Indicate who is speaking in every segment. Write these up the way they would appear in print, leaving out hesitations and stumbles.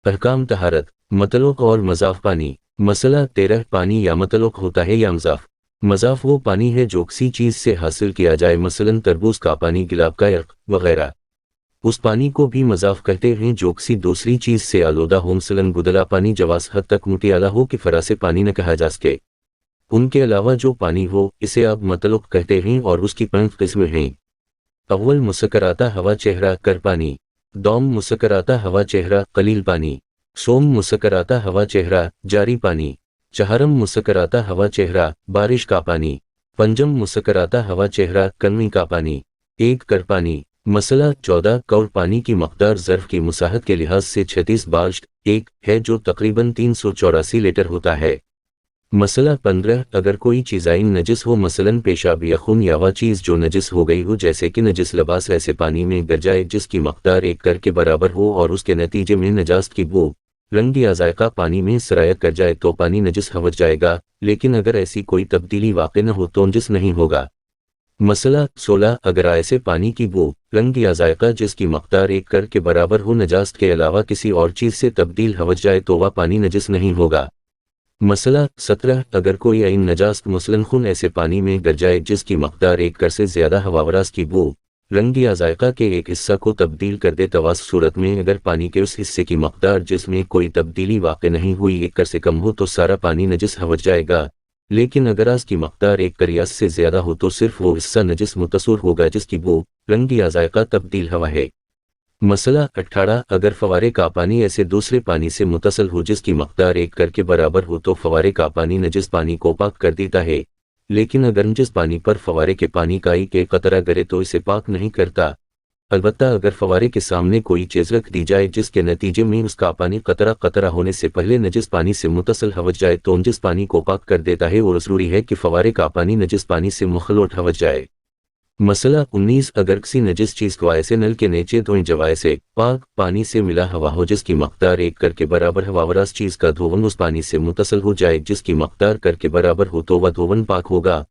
Speaker 1: احکام طہارت، مطلق اور مضاف پانی۔ مسئلہ 13 پانی یا مطلق ہوتا ہے یا مضاف؟ مضاف وہ پانی ہے جو کسی چیز سے حاصل کیا جائے، مثلاً تربوز کا پانی، گلاب کا عرق وغیرہ۔ اس پانی کو بھی مضاف کہتے ہیں جو کسی دوسری چیز سے آلودہ ہو، مثلاً گدلا پانی جواز حد تک مٹیالہ ہو کہ فرا سے پانی نہ کہا جا سکے۔ ان کے علاوہ جو پانی ہو اسے آپ مطلق کہتے ہیں اور اس کی 5 قسمیں ہیں۔ اول مسکراتا ہوا چہرہ کر پانی، دوم مسکراتا ہوا چہرہ قلیل پانی، سوم مسکراتا ہوا چہرہ جاری پانی، چہارم مسکراتا ہوا چہرہ بارش کا پانی، پنجم مسکراتا ہوا چہرہ کنویں کا پانی، ایک کر پانی۔ مسئلہ 14 کور پانی کی مقدار ظرف کی مساحت کے لحاظ سے 36 بالشت 1 ہے جو تقریباً 384 لیٹر ہوتا ہے۔ مسئلہ 15 اگر کوئی چیزائن نجس ہو، مثلاً پیشاب یا خون یا وہ چیز جو نجس ہو گئی ہو، جیسے کہ نجس لباس ایسے پانی میں گر جائے جس کی مقدار 1 کر کے برابر ہو اور اس کے نتیجے میں نجاست کی بو، رنگ یا ذائقہ پانی میں سرایت کر جائے تو پانی نجس ہو جائے گا، لیکن اگر ایسی کوئی تبدیلی واقع نہ ہو تو نجس نہیں ہوگا۔ مسئلہ 16 اگر ایسے پانی کی بو، رنگ یا ذائقہ جس کی مقدار 1 کر کے برابر ہو نجاست کے علاوہ کسی اور چیز سے تبدیل ہو جائے تو وہ پانی نجس نہیں ہوگا۔ مسئلہ 17 اگر کوئی عین نجاست مثلاً خون ایسے پانی میں گر جائے جس کی مقدار 1 کر سے زیادہ ہواوراز کی بو، رنگ یا ذائقہ کے ایک حصہ کو تبدیل کر دے تو اس صورت میں اگر پانی کے اس حصے کی مقدار جس میں کوئی تبدیلی واقع نہیں ہوئی 1 کر سے کم ہو تو سارا پانی نجس ہو جائے گا، لیکن اگر اس کی مقدار 1 کر یا اس سے زیادہ ہو تو صرف وہ حصہ نجس متصور ہوگا جس کی بو، رنگ یا ذائقہ تبدیل ہوا ہے۔ مسئلہ 18 اگر فوارے کا پانی ایسے دوسرے پانی سے متصل ہو جس کی مقدار 1 کر کے برابر ہو تو فوارے کا پانی نجس پانی کو پاک کر دیتا ہے، لیکن اگر نجس پانی پر فوارے کے پانی کا ایک قطرہ گرے تو اسے پاک نہیں کرتا۔ البتہ اگر فوارے کے سامنے کوئی چیز رکھ دی جائے جس کے نتیجے میں اس کا پانی قطرہ قطرہ ہونے سے پہلے نجس پانی سے متصل ہو جائے تو نجس پانی کو پاک کر دیتا ہے، اور ضروری ہے کہ فوارے کا پانی نجس پانی سے مخلوط ہو جائے۔ مسئلہ 19 اگر کسی نجس چیز کو ایسے نل کے نیچے دھوئیں جوائے سے پاک پانی سے ملا ہوا ہو جس کی مقدار 1 کر کے برابر ہواوراز چیز کا دھون اس پانی سے متصل ہو جائے جس کی مقدار کر کے برابر ہو تو وہ دھون پاک ہوگا،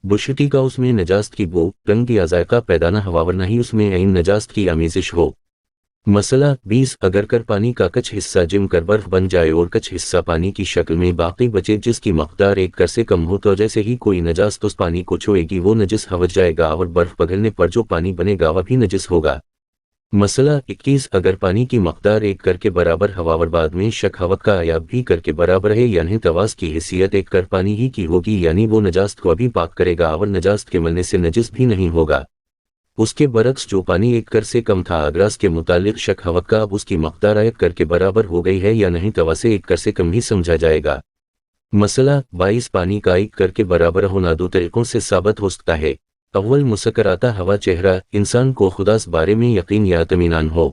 Speaker 1: بشتی کا اس میں نجاست کی بو، رنگ یا ذائقہ پیدا نہ ہوا ورنہ ہی اس میں عین نجاست کی آمیزش ہو۔ مسئلہ 20 اگر کر پانی کا کچھ حصہ جم کر برف بن جائے اور کچھ حصہ پانی کی شکل میں باقی بچے جس کی مقدار 1 کر سے کم ہو تو جیسے ہی کوئی نجاست اس پانی کو چھوئے گی وہ نجس ہو جائے گا اور برف پگھلنے پر جو پانی بنے گا وہ بھی نجس ہوگا۔ مسئلہ 21 اگر پانی کی مقدار 1 کر کے برابر ہوا اور بعد میں شک ہوا کا یا بھی کر کے برابر ہے یعنی تواز کی حیثیت 1 کر پانی ہی کی ہوگی، یعنی وہ نجاست کو بھی پاک کرے گا اور نجاست کے ملنے سے نجس بھی نہیں ہوگا۔ اس کے برعکس جو پانی 1 کر سے کم تھا اگر اس کے متعلق شک ہوا کا اب اس کی مقدار 1 کر کے برابر ہو گئی ہے یا نہیں تو اسے 1 کر سے کم ہی سمجھا جائے گا۔ مسئلہ 22 پانی کا 1 کر کے برابر ہونا 2 طریقوں سے ثابت ہو سکتا ہے۔ اول مسکراتا ہوا چہرہ، انسان کو خدا اس بارے میں یقین یا اطمینان ہو۔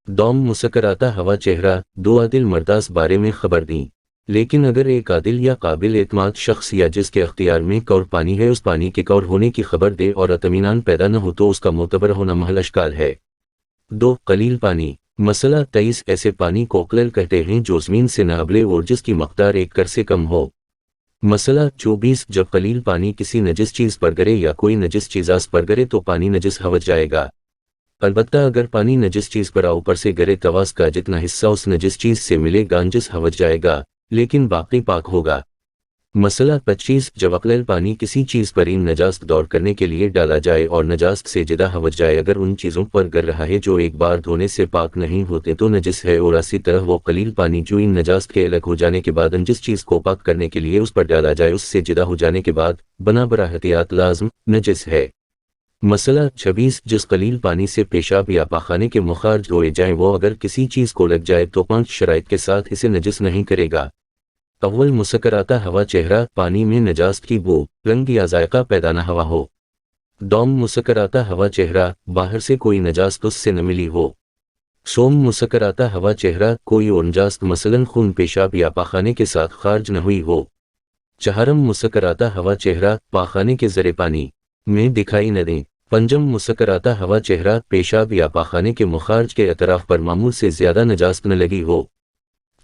Speaker 1: دوم مسکراتا ہوا چہرہ، 2 عادل مرداس بارے میں خبر دیں، لیکن اگر ایک عادل یا قابل اعتماد شخص یا جس کے اختیار میں کور پانی ہے اس پانی کے کور ہونے کی خبر دے اور اطمینان پیدا نہ ہو تو اس کا معتبر ہونا محل اشکال ہے۔ 2 قلیل پانی۔ مسئلہ 23 ایسے پانی کو قلیل کہتے ہیں جو زمین سے نہ ابلے اور جس کی مقدار 1 کر سے کم ہو۔ مسئلہ 24 جب قلیل پانی کسی نجس چیز پر گرے یا کوئی نجس چیز اس پر گرے تو پانی نجس ہو جائے گا، البتہ اگر پانی نجس چیز پر اوپر سے گرے تو اس کا جتنا حصہ اس نجس چیز سے ملے گا نجس ہو جائے گا، لیکن باقی پاک ہوگا۔ مسئلہ 25 جب قلیل پانی کسی چیز پر ان نجاست دور کرنے کے لیے ڈالا جائے اور نجاست سے جدا ہو جائے اگر ان چیزوں پر گر رہا ہے جو ایک بار دھونے سے پاک نہیں ہوتے تو نجس ہے، اور اسی طرح وہ قلیل پانی جو ان نجاست کے الگ ہو جانے کے بعد جس چیز کو پاک کرنے کے لیے اس پر ڈالا جائے اس سے جدا ہو جانے کے بعد بنا براہ احتیاط لازم نجس ہے۔ مسئلہ 26 جس قلیل پانی سے پیشاب یا پاخانے کے مخارج دھوئے جائیں وہ اگر کسی چیز کو لگ جائے تو 5 شرائط کے ساتھ اسے نجس نہیں کرے گا۔ اول مسکراتا ہوا چہرہ، پانی میں نجاست کی بو، رنگ یا ذائقہ پیدا نہ ہوا ہو۔ دوم مسکراتا ہوا چہرہ، باہر سے کوئی نجاست اس سے نہ ملی ہو۔ سوم مسکراتا ہوا چہرہ، کوئی اور نجاست مثلاً خون پیشاب یا پاخانے کے ساتھ خارج نہ ہوئی ہو۔ چہارم مسکراتا ہوا چہرہ، پاخانے کے ذرے پانی میں دکھائی نہ دیں۔ پنجم مسکراتا ہوا چہرہ، پیشاب یا پاخانے کے مخارج کے اطراف پر معمول سے زیادہ نجاست نہ لگی ہو۔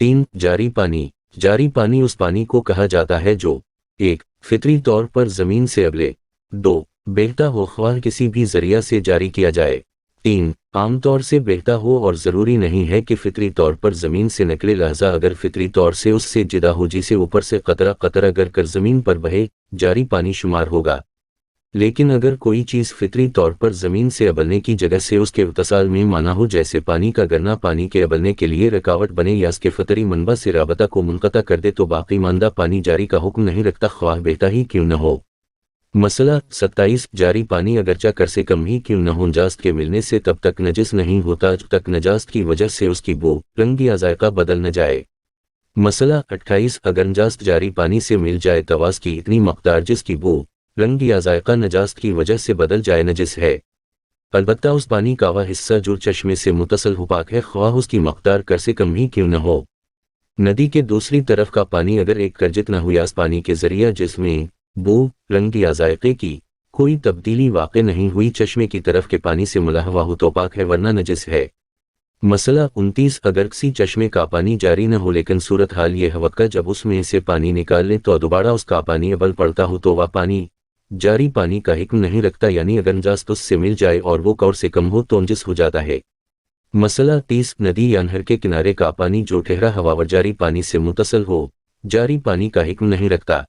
Speaker 1: 3 جاری پانی۔ جاری پانی اس پانی کو کہا جاتا ہے جو 1 فطری طور پر زمین سے ابلے، 2 بہتا ہو خواہ کسی بھی ذریعہ سے جاری کیا جائے، 3. عام طور سے بہتا ہو اور ضروری نہیں ہے کہ فطری طور پر زمین سے نکلے، لہذا اگر فطری طور سے اس سے جدا ہو، جسے اوپر سے قطرہ قطرہ گر کر زمین پر بہے، جاری پانی شمار ہوگا۔ لیکن اگر کوئی چیز فطری طور پر زمین سے ابلنے کی جگہ سے اس کے اتصال میں مانا ہو، جیسے پانی کا گرنا پانی کے ابلنے کے لیے رکاوٹ بنے یا اس کے فطری منبع سے رابطہ کو منقطع کر دے، تو باقی ماندہ پانی جاری کا حکم نہیں رکھتا، خواہ بہتا ہی کیوں نہ ہو۔ مسئلہ 27. جاری پانی اگرچہ کر سے کم ہی کیوں نہ ہو، نجاست کے ملنے سے تب تک نجس نہیں ہوتا جب تک نجاست کی وجہ سے اس کی بو، رنگ یا ذائقہ بدل نہ جائے۔ مسئلہ 28. اگر نجاست جاری پانی سے مل جائے، تواس کی اتنی مقدار جس کی بو، رنگ یا ذائقہ نجاست کی وجہ سے بدل جائے، نجس ہے، البتہ اس پانی کا وہ حصہ جو چشمے سے متصل ہو پاک ہے، خواہ اس کی مقدار کر سے کم ہی کیوں نہ ہو۔ ندی کے دوسری طرف کا پانی اگر ایک کر جتنا ہو، یا اس پانی کے ذریعہ جس میں بو، رنگ یا ذائقے کی کوئی تبدیلی واقع نہیں ہوئی، چشمے کی طرف کے پانی سے ملا ہوا ہو تو پاک ہے، ورنہ نجس ہے۔ مسئلہ 29. اگر کسی چشمے کا پانی جاری نہ ہو لیکن صورتحال یہ ہو کہ جب اس میں سے پانی نکال لیں تو دوبارہ اس کا پانی ابل پڑتا ہو، تو وہ پانی جاری پانی کا حکم نہیں رکھتا، یعنی اگر نجاست اس سے مل جائے اور وہ کور سے کم ہو تو نجس ہو جاتا ہے۔ مسئلہ 30. ندی یا نہر کے کنارے کا پانی جو ٹھہرا ہوا و جاری پانی سے متصل ہو، جاری پانی کا حکم نہیں رکھتا۔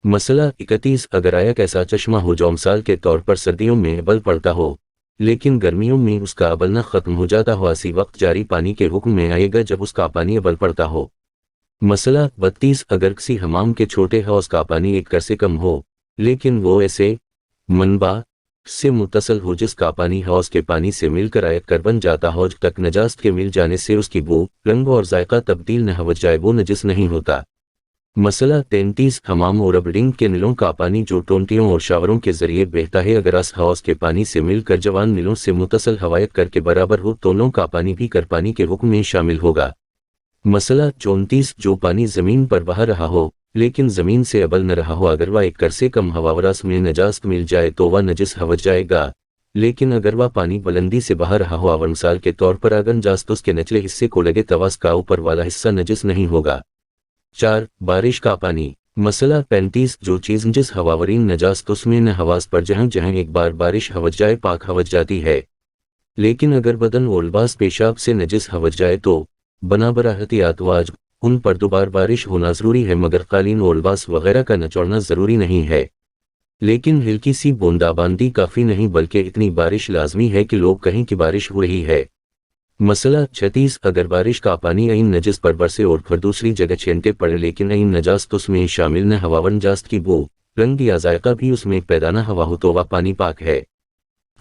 Speaker 1: مسئلہ 31. اگر ایک ایسا چشمہ ہو جو مثال کے طور پر سردیوں میں ابل پڑتا ہو لیکن گرمیوں میں اس کا ابلنا ختم ہو جاتا ہو، اسی وقت جاری پانی کے حکم میں آئے گا جب اس کا پانی ابل پڑتا ہو۔ مسئلہ 32. اگر کسی حمام کے چھوٹے حوض کا پانی ایک کر سے کم ہو لیکن وہ ایسے منبع سے متصل ہو جس کا پانی حوض کے پانی سے مل کر ایک کر بن جاتا ہو، جب تک نجاست کے مل جانے سے اس کی بو، رنگ اور ذائقہ تبدیل نہ ہو جائے، وہ نجس نہیں ہوتا۔ مسئلہ 33. حمام اور بلڈنگ کے نلوں کا پانی جو ٹونٹیوں اور شاوروں کے ذریعے بہتا ہے، اگر اس حوض کے پانی سے مل کر جوان نلوں سے متصل ہوایت کر کے برابر ہو تو نلوں کا پانی بھی کر پانی کے حکم میں شامل ہوگا۔ مسئلہ 34. جو پانی زمین پر بہہ رہا ہو لیکن زمین سے ابل نہ رہا ہو، اگر وہ ایک کر سے کم ہوا ورس میں نجاست مل جائے تو وہ نجس ہو جائے گا، لیکن اگر وہ پانی بلندی سے بہہ رہا ہو اور مثال کے طور پر اگر نجاست اس کے نچلے حصے کو لگے تو اس کا اوپر والا حصہ نجس نہیں ہوگا۔ 4. بارش کا پانی۔ مسئلہ 35. جو چیز جس ہواورین نجاست اس میں نہ حواس پر جہاں جہاں ایک بار بارش ہو جائے پاک ہو جاتی ہے، لیکن اگر بدن و لباس پیشاب سے نجس ہو جائے تو بنابر احتیاط واجب ان پر دوبار بارش ہونا ضروری ہے، مگر قالین و لباس وغیرہ کا نچوڑنا ضروری نہیں ہے۔ لیکن ہلکی سی بوندا باندی کافی نہیں بلکہ اتنی بارش لازمی ہے کہ لوگ کہیں کہ بارش ہو رہی ہے۔ مسئلہ 36. اگر بارش کا پانی عین نجس پر برسے اور پھر دوسری جگہ چھینٹے پڑے لیکن عین نجاست اس میں شامل نہ ہوا، نجاست کی بو، رنگ یا ذائقہ بھی اس میں پیدا نہ ہوا ہو تو وہ پانی پاک ہے۔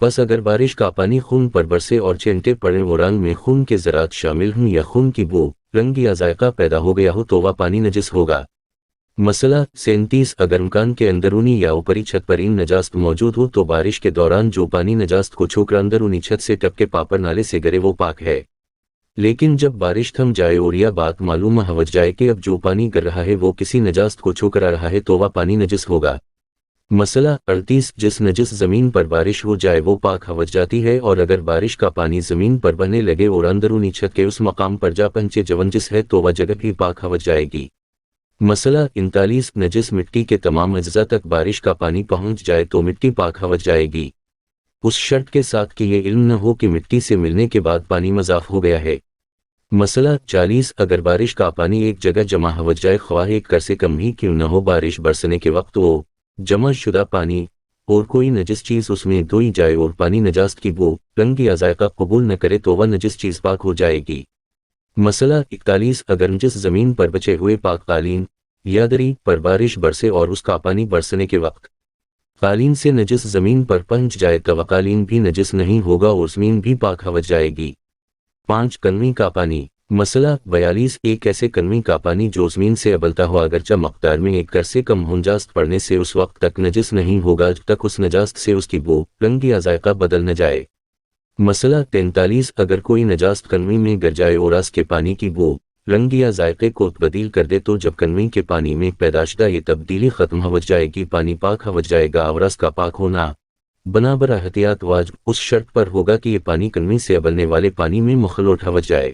Speaker 1: بس اگر بارش کا پانی خون پر برسے اور چھینٹے پڑے اور رنگ میں خون کے ذرات شامل ہوں یا خون کی بو، رنگ یا ذائقہ پیدا ہو گیا ہو تو وہ پانی نجس ہوگا۔ مسئلہ 37. اگر مکان کے اندرونی یا اوپری چھت پر این نجاست موجود ہو تو بارش کے دوران جو پانی نجاست کو چھو کر اندرونی چھت سے ٹپ کے پاپر نالے سے گرے وہ پاک ہے، لیکن جب بارش تھم جائے اور یہ بات معلوم ہو جائے کہ اب جو پانی گر رہا ہے وہ کسی نجاست کو چھو کر آ رہا ہے تو وہ پانی نجس ہوگا۔ مسئلہ 38. جس نجس زمین پر بارش ہو جائے وہ پاک ہو جاتی ہے، اور اگر بارش کا پانی زمین پر بہنے لگے اور اندرونی چھت کے اس مقام پر جا پہنچے جو نجس ہے تو وہ جگہ بھی پاک ہو جائے گی۔ مسئلہ 39. نجس مٹی کے تمام اجزاء تک بارش کا پانی پہنچ جائے تو مٹی پاک ہو جائے گی، اس شرط کے ساتھ کہ یہ علم نہ ہو کہ مٹی سے ملنے کے بعد پانی مضاف ہو گیا ہے۔ مسئلہ 40. اگر بارش کا پانی ایک جگہ جمع ہو جائے خواہ ایک کر سے کم ہی کیوں نہ ہو، بارش برسنے کے وقت وہ جمع شدہ پانی اور کوئی نجس چیز اس میں دھوئی جائے اور پانی نجاست کی بو، رنگ یا ذائقہ قبول نہ کرے تو وہ نجس چیز پاک ہو جائے گی۔ مسئلہ 41. اگر نجس زمین پر بچے ہوئے پاک قالین یا دری پر بارش برسے اور اس کا پانی برسنے کے وقت قالین سے نجس زمین پر پہنچ جائے تو قالین بھی نجس نہیں ہوگا اور زمین بھی پاک ہو جائے گی۔ 5. کنویں کا پانی۔ مسئلہ 42. ایک ایسے کنویں کا پانی جو زمین سے ابلتا ہو اگرچہ مقدار میں ایک کر سے کم ہو، نجاست پڑنے سے اس وقت تک نجس نہیں ہوگا جب تک اس نجاست سے اس کی بو، رنگ یا ذائقہ بدل نہ جائے۔ مسئلہ 43. اگر کوئی نجاست کنویں میں گر جائے اور اس کے پانی کی بو، رنگ یا ذائقے کو تبدیل کر دے تو جب کنویں کے پانی میں پیدا شدہ یہ تبدیلی ختم ہو جائے گی پانی پاک ہو جائے گا، اور اس کا پاک ہونا بنابر احتیاط واجب اس شرط پر ہوگا کہ یہ پانی کنویں سے ابلنے والے پانی میں مخلوط ہو جائے۔